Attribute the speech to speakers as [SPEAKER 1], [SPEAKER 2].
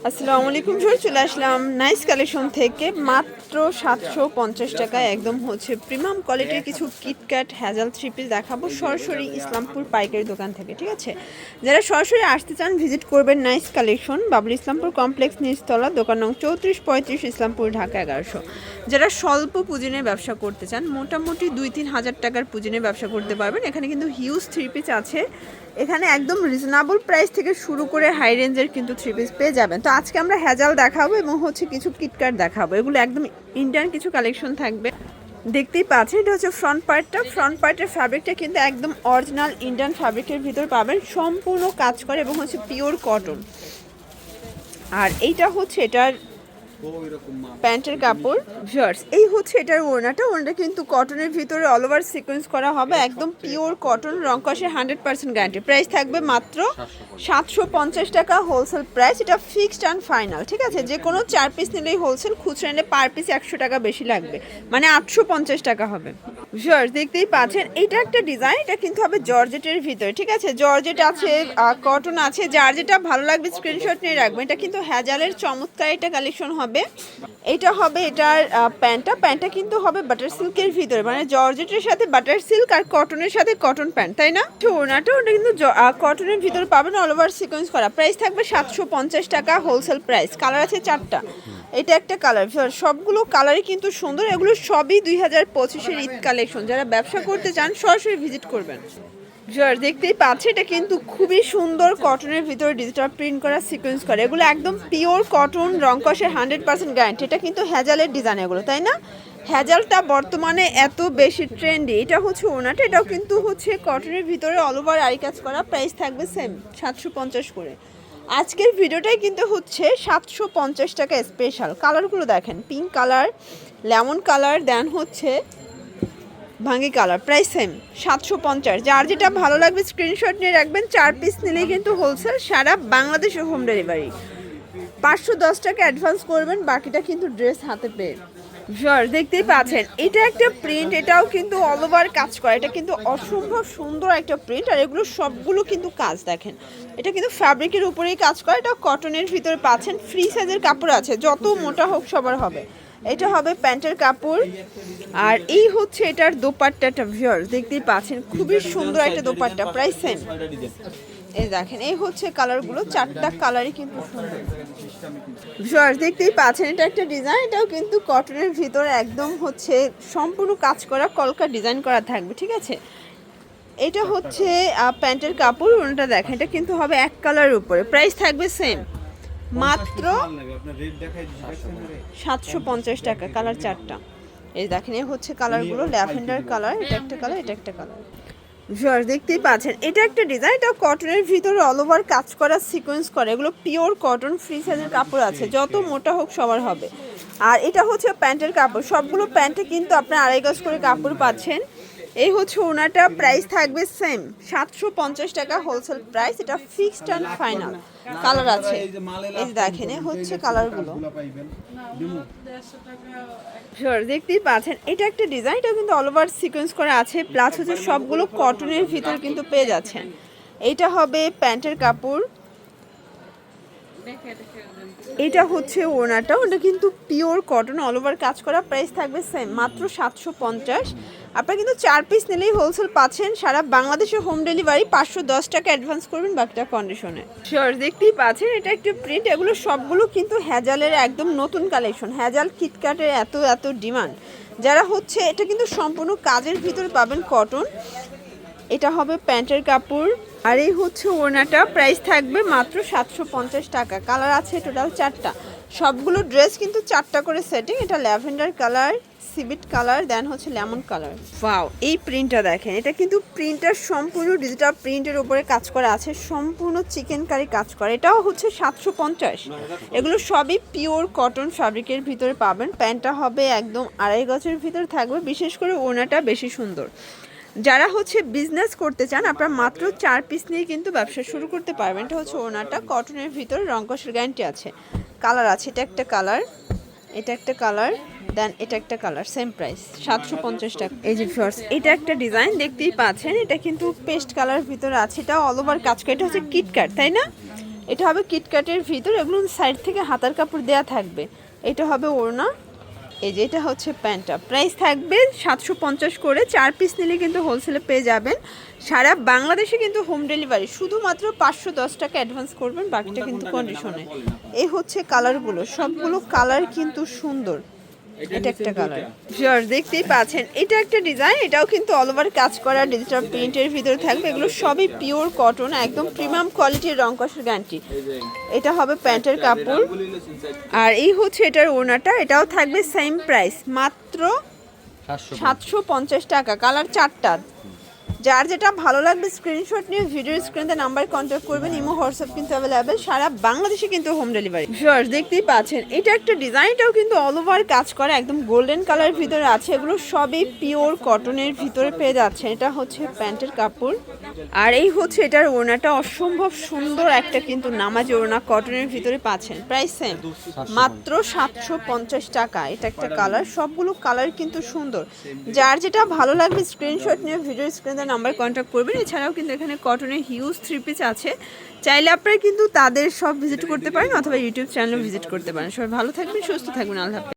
[SPEAKER 1] আসসালামু আলাইকুম স্যার, চলে আসলাম নাইস কালেকশন থেকে মাত্র 750 টাকায় একদম হচ্ছে প্রিমিয়াম কোয়ালিটির কিছু কিটক্যাট হ্যাজাল থ্রি পিস দেখাবো সরাসরি ইসলামপুর পাইকারি দোকান থেকে। ঠিক আছে, যারা সরাসরি আসতে চান ভিজিট করবেন nice collection, Babul Islampur complex নিচতলা, দোকান নং 3435, ইসলামপুর, ঢাকা 1100। যারা স্বল্প পুঁজি নিয়ে ব্যবসা করতে চান, মোটামুটি 2-3 হাজার টাকার পুঁজি নিয়ে ব্যবসা করতে পারবেন। এখানে কিন্তু হিউজ থ্রি পিস আছে, এখানে একদম রিজনেবল প্রাইস থেকে শুরু করে হাই রেঞ্জের কিন্তু থ্রি পিস পেয়ে যাবেন। তো আজকে আমরা হ্যাজাল দেখাবো এবং হচ্ছে কিছু কিটক্যাট দেখাবো, এগুলো একদম ইন্ডিয়ান কিছু কালেকশন থাকবে। দেখতেই পাচ্ছেন এটা হচ্ছে ফ্রন্ট পার্টের ফ্যাব্রিকটা কিন্তু একদম অরিজিনাল ইন্ডিয়ান ফ্যাব্রিকের ভিতর পাবেন, সম্পূর্ণ কাজ করে এবং হচ্ছে পিওর কটন। আর এইটা হচ্ছে এটার প্যান্টের কাপড় ভিউয়ার্স, এই হচ্ছে এটার ওড়নাটা কিন্তু কটনের ভিতরে অল ওভার সিকোয়েন্স করা হবে, একদম পিওর কটন, রং কষে 100% গ্যারান্টি। প্রাইস থাকবে মাত্র 750 টাকা হোলসেল প্রাইস, এটা ফিক্সড অ্যান্ড ফাইনাল। ঠিক আছে, যে কোনো 4 পিস নিলেই হোলসেল, খুচরা নিলে পার পিস 100 টাকা বেশি লাগবে, মানে 850 টাকা হবে। ভিউয়ার্স দেখতেই পাচ্ছেন এটা একটা ডিজাইন, এটা কিন্তু হবে জর্জেটের ভিতরে। ঠিক আছে, জর্জেট আছে, কটন আছে, যার যেটা ভালো লাগবে স্ক্রিনশট নিয়ে রাখবেন। এটা কিন্তু হ্যাজালের চমৎকার একটা কালেকশন হবে। এটা হবে এটার প্যান্টটা কিন্তু হবে বাটার সিল্কের ভিতরে, মানে জর্জেটের সাথে বাটার সিল্ক আর কটনের সাথে কটন প্যান্ট, তাই না? ওটা কিন্তু কটনের ভিতরে পাবেন, অল ওভার সিকোয়েন্স করা। প্রাইস থাকবে 750 টাকা হোলসেল প্রাইস। কালার আছে 4টা, এটা একটা কালার। সবগুলো কালারই কিন্তু সুন্দর, এগুলো সবই 2025-এর ঈদ কালেকশন। যারা ব্যবসা করতে চান সরাসরি ভিজিট করবেন। দেখতেই পাচ্ছি এটা কিন্তু খুবই সুন্দর, কটনের ভিতরে ডিজিটাল প্রিন্ট করা সিকোয়েন্স করে, এগুলো একদম পিওর কটন, রং কষের 100% গ্যারান্টি। এটা কিন্তু হ্যাজালের ডিজাইন এগুলো, তাই না? হ্যাজালটা বর্তমানে এত বেশি ট্রেন্ডি। এটা হচ্ছে ওনাটা, এটাও কিন্তু হচ্ছে কটনের ভিতরে অল ওভার আরি কাজ করা। প্রাইস থাকবে সেম 750 করে। আজকের ভিডিওটাই কিন্তু হচ্ছে 750 টাকা স্পেশাল। কালারগুলো দেখেন, পিঙ্ক কালার, লেমন কালার, দেন হচ্ছে ভাঙ্গি কালার। Price same 750। যার যেটা ভালো লাগবে স্ক্রিনশট নিয়ে রাখবেন, 4 পিস নিলেই কিন্তু হোলসেল, সারা বাংলাদেশে হোম ডেলিভারি। 510 টাকা অ্যাডভান্স করবেন, বাকিটা কিন্তু ড্রেস হাতে পেয়ে। দেখতেই পাচ্ছেন এটা একটা প্রিন্ট, এটাও কিন্তু অল ওভার কাজ করে, এটা কিন্তু অসম্ভব সুন্দর একটা প্রিন্ট। আর এগুলো সবগুলো কিন্তু কাজ দেখেন, এটা কিন্তু ফ্যাব্রিকের উপরেই কাজ করে, এটা কটনের ভিতরে পাচ্ছেন। ফ্রি সাইজের কাপড় আছে, যত মোটা হোক সবার হবে। এটা হবে প্যান্টের কাপড়, আর এই হচ্ছে এটার দোপাট্টাটা। ভিউয়ার্স দেখতেই পাচ্ছেন খুবই সুন্দর একটা দোপাট্টা। Price same. এই দেখেন, এই হচ্ছে কালারগুলো, 4টা কালারই কিন্তু সুন্দর। ভিউয়ার্স দেখতেই পাচ্ছেন এটা একটা ডিজাইন, এটাও কিন্তু কটনের ভিতরে একদম হচ্ছে সম্পূর্ণ কাজ করা, কলকা ডিজাইন করা থাকবে। ঠিক আছে, এটা হচ্ছে প্যান্টের কাপড়, ওনাটা দেখেন এটা কিন্তু হবে এক কালারের উপরে। প্রাইস থাকবে সেম, মাত্র 750 টাকা। কালার 4টা, এই দেখেন এই হচ্ছে কালারগুলো, ল্যাভেন্ডার কালার, এটা একটা কালার, এটা একটা কালার। ভিউয়ার্স দেখতেই পাচ্ছেন এটা একটা ডিজাইন, এটা কটনের ভিতরে অল ওভার কাজ করা সিকোয়েন্স করে, এগুলো পিওর কটন, ফ্রি সাইজের কাপড় আছে, যত মোটা হোক সবার হবে। আর এটা হচ্ছে প্যান্টের কাপড়, সবগুলো প্যান্টে কিন্তু আপনার 2.5 গজ করে কাপড় পাচ্ছেন। এই হচ্ছে ওনাটা, প্রাইস থাকবে সেম 750 টাকা হোলসেল প্রাইস, এটা ফিক্সড অ্যান্ড ফাইনাল। কালার আছে, এই দেখেন এই হচ্ছে কালারগুলো। দেখতেই পাচ্ছেন এটা একটা ডিজাইন, এটা কিন্তু অল ওভার সিকোয়েন্স করা আছে, প্লাস হচ্ছে সবগুলো কটনের ভিতর কিন্তু পেয়ে যাচ্ছেন। এইটা হবে প্যান্টের কাপড়, এটা হচ্ছে ওড়নাটা, ওটা কিন্তু পিওর কটন, অল ওভার কাজ করা। প্রাইস থাকবে সেম, মাত্র 750। আপনারা কিন্তু 4 পিস নিলেই হোলসেল পাচ্ছেন, সারা বাংলাদেশে হোম ডেলিভারি। 510 টাকা অ্যাডভান্স করবেন, বাকিটা কন্ডিশনে। দেখতেই পাচ্ছেন এটা একটা প্রিন্ট, এগুলো সবগুলো কিন্তু হ্যাজালের একদম নতুন কালেকশন। হ্যাজাল কিটক্যাটের এত ডিমান্ড, যারা হচ্ছে এটা কিন্তু সম্পূর্ণ কাজের ভিতরে পাবেন কটন। এটা হবে প্যান্টের কাপড়, আর এই হচ্ছে ওড়নাটা। প্রাইস থাকবে মাত্র 750 টাকা। কালার আছে টোটাল 4টা, সবগুলো ড্রেস কিন্তু 4টা করে সেটিং। এটা ল্যাভেন্ডার কালার, সিভিট কালার, দেন হচ্ছে লেমন কালার। ওয়াও, এই প্রিন্টটা দেখেন, এটা কিন্তু প্রিন্টার সম্পূর্ণ ডিজিটাল প্রিন্টের উপরে কাজ করা আছে, সম্পূর্ণ চিকেন কারি কাজ করা। এটাও হচ্ছে 750। এগুলো সবই পিওর কটন ফ্যাব্রিকের ভিতরে পাবেন। প্যান্টটা হবে একদম 2.5 গজের ভিতরে থাকবে, বিশেষ করে ওড়নাটা বেশি সুন্দর। যারা হচ্ছে বিজনেস করতে চান, আপনারা মাত্র 4 পিস নিয়ে কিন্তু ব্যবসা শুরু করতে পারবেন। এটা হচ্ছে ওনাটা, কটনের ভিতরে রং কষের গ্যারান্টি আছে। কালার আছে, এটা একটা কালার, এটা একটা কালার, দেন এটা একটা কালার। সেম প্রাইস 750 টাকা। এই যে ফার্স্ট এটা একটা ডিজাইন দেখতেই পাচ্ছেন, এটা কিন্তু পেস্ট কালার ভিতরে আছে, এটা অল ওভার কাজ করে। এটা হচ্ছে কিটক্যাট, তাই না? এটা হবে কিটক্যাটের ভিতর, এগুলো সাইড থেকে হাতার কাপড় দেয়া থাকবে। এটা হবে ওড়না, এই যে এটা হচ্ছে প্যান্টটা। প্রাইস থাকবে 750 করে, 4 পিস নিলে কিন্তু হোলসেলে পেয়ে যাবেন। সারা বাংলাদেশে কিন্তু হোম ডেলিভারি, শুধুমাত্র 510 টাকা অ্যাডভান্স করবেন, বাকিটা কিন্তু কন্ডিশনে। এই হচ্ছে কালারগুলো, সবগুলো কালার কিন্তু সুন্দর। এটা একটা কালার ভিউয়ার্স দেখতেই পাচ্ছেন, এটা একটা ডিজাইন, এটাও কিন্তু অল ওভার কাজ করা ডিজিটাল প্রিন্টের ভিতরে থাকবে। এগুলো সবই পিওর কটন, একদম প্রিমিয়াম কোয়ালিটির, রং কষের গ্যারান্টি। এটা হবে প্যান্টের কাপড়, আর এই হচ্ছে এটার ওড়নাটা, এটাও থাকবে সেম প্রাইস, মাত্র 750 টাকা। কালার 4টা, যার যেটা ভালো লাগবে স্ক্রিনশট নিয়ে ভিডিওর স্ক্রিনে নাম্বারে কন্ট্যাক্ট করবেন। ইমো হোয়াটসঅ্যাপ কিন্তু অ্যাভেলেবেল, সারা বাংলাদেশে কিন্তু হোম ডেলিভারি। ভিউয়ার্স দেখতেই পাচ্ছেন, এটা একটা ডিজাইন, এটাও কিন্তু অল ওভার কাজ করা, একদম গোল্ডেন কালার ভিতরে আছে। এগুলো সবই পিওর কটনের ভিতরে পেয়ে যাচ্ছে। এটা হচ্ছে প্যান্টের কাপড়, আর এই হচ্ছে এটার ওড়নাটা, অসম্ভব সুন্দর একটা কিন্তু নামাজি ওড়না কটনের ভিতরে পাচ্ছেন। প্রাইস সেম, মাত্র 750 টাকা। এটা একটা কালার, সবগুলো কালার কিন্তু সুন্দর। যার যেটা ভালো লাগবে স্ক্রিনশট নিয়ে ভিডিওর স্ক্রিনে নাম্বার কন্ট্যাক্ট করবেন। এছাড়াও কিন্তু এখানে কটনের হিউজ 3 পিস আছে, চাইলে আপনারা কিন্তু তাদের সব ভিজিট করতে পারেন অথবা ইউটিউব চ্যানেলও ভিজিট করতে পারেন। সবাই ভালো থাকবেন, সুস্থ থাকবেন, আল্লাহ হাফেজ।